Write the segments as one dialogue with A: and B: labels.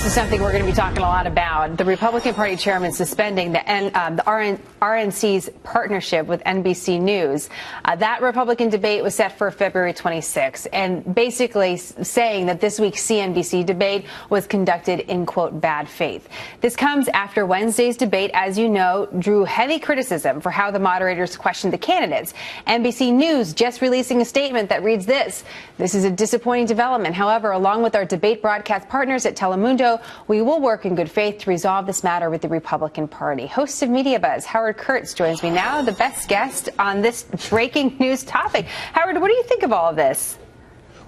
A: is something we're going to be talking a lot about. The Republican Party chairman suspending the RNC's partnership with NBC News. That Republican debate was set for February 26, and basically saying that this week's CNBC debate was conducted in, quote, bad faith. This comes after Wednesday's debate, as you know, drew heavy criticism for how the moderators questioned the candidates. NBC News just releasing a statement that reads this: "This is a disappointing development. However, along with our debate broadcast partners at Telemundo, we will work in good faith to resolve this matter with the Republican Party." Host of Media Buzz, Howard Kurtz, joins me now, the best guest on this breaking news topic. Howard, what do you think of all of this?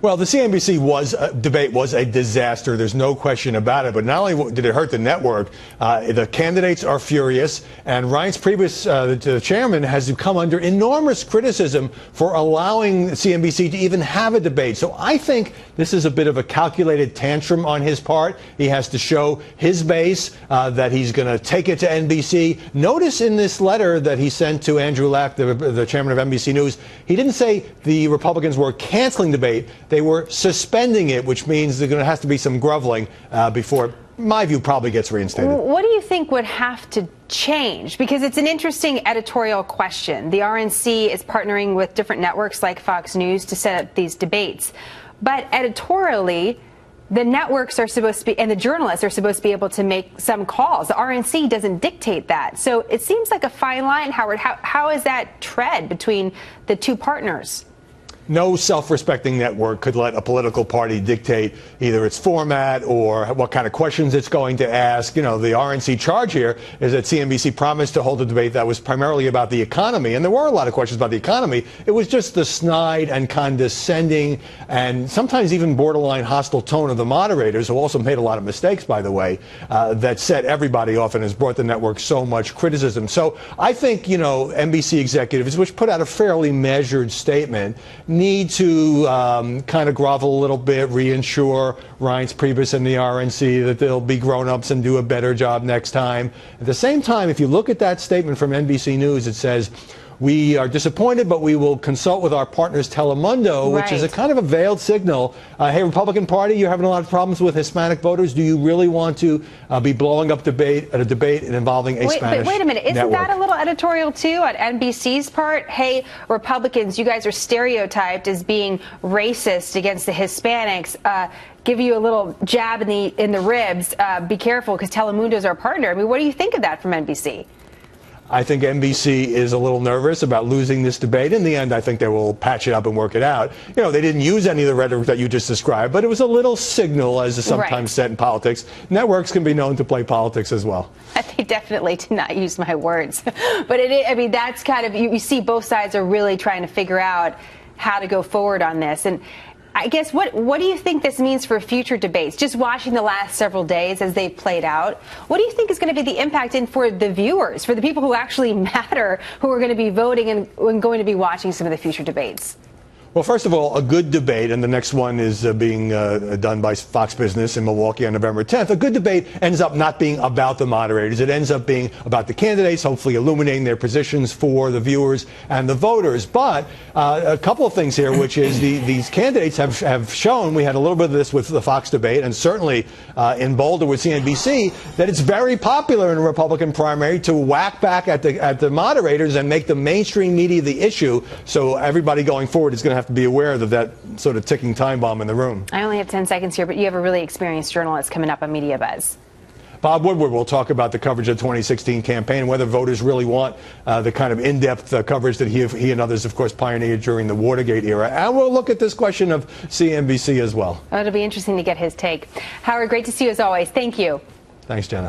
B: Well, the CNBC debate was a disaster. There's no question about it. But not only did it hurt the network, the candidates are furious. And Reince Priebus, the chairman, has come under enormous criticism for allowing CNBC to even have a debate. So I think this is a bit of a calculated tantrum on his part. He has to show his base that he's going to take it to NBC. Notice in this letter that he sent to Andrew Lack, the chairman of NBC News, he didn't say the Republicans were canceling debate. They were suspending it, which means there's going to have to be some groveling before, in my view, probably gets reinstated.
A: What do you think would have to change? Because it's an interesting editorial question. The RNC is partnering with different networks like Fox News to set up these debates. But editorially, the networks are supposed to be, and the journalists are supposed to be able to make some calls. The RNC doesn't dictate that. So it seems like a fine line, Howard. How is that tread between the two partners?
B: No self-respecting network could let a political party dictate either its format or what kind of questions it's going to ask. You know, the RNC charge here is that CNBC promised to hold a debate that was primarily about the economy. And there were a lot of questions about the economy. It was just the snide and condescending and sometimes even borderline hostile tone of the moderators, who also made a lot of mistakes, by the way, that set everybody off and has brought the network so much criticism. So I think, you know, NBC executives, which put out a fairly measured statement, need to kind of grovel a little bit, reassure Reince Priebus and the RNC that they'll be grown-ups and do a better job next time. At the same time, if you look at that statement from NBC News, it says, "We are disappointed, but we will consult with our partners Telemundo," which is a kind of a veiled signal. Hey, Republican Party, you're having a lot of problems with Hispanic voters. Do you really want to be blowing up a debate involving a Spanish
A: But wait a minute. Isn't
B: network?
A: that a little editorial, too, on NBC's part? Hey, Republicans, you guys are stereotyped as being racist against the Hispanics. Give you a little jab in the ribs. Be careful, because Telemundo's our partner. I mean, what do you think of that from NBC?
B: I think NBC is a little nervous about losing this debate. In the end, I think they will patch it up and work it out. You know, they didn't use any of the rhetoric that you just described, but it was a little signal, as is sometimes said in politics. Networks can be known to play politics as well.
A: They definitely did not use my words. But I mean, that's kind of, you see both sides are really trying to figure out how to go forward on this. And I guess, what do you think this means for future debates? Just watching the last several days as they've played out, what do you think is going to be the impact for the viewers, for the people who actually matter, who are going to be voting and going to be watching some of the future debates?
B: Well, first of all, a good debate, and the next one is being done by Fox Business in Milwaukee on November 10th. A good debate ends up not being about the moderators. It ends up being about the candidates, hopefully illuminating their positions for the viewers and the voters. But a couple of things here, which is these candidates have shown, we had a little bit of this with the Fox debate, and certainly in Boulder with CNBC, that it's very popular in a Republican primary to whack back at the moderators and make the mainstream media the issue. So everybody going forward is going to have to be aware of that sort of ticking time bomb in the room.
A: I only have 10 seconds here, but you have a really experienced journalist coming up on Media Buzz.
B: Bob Woodward will talk about the coverage of the 2016 campaign and whether voters really want the kind of in-depth coverage that he and others, of course, pioneered during the Watergate era. And we'll look at this question of CNBC as well.
A: Oh, it'll be interesting to get his take. Howard, great to see you as always. Thank you.
B: Thanks, Jenna.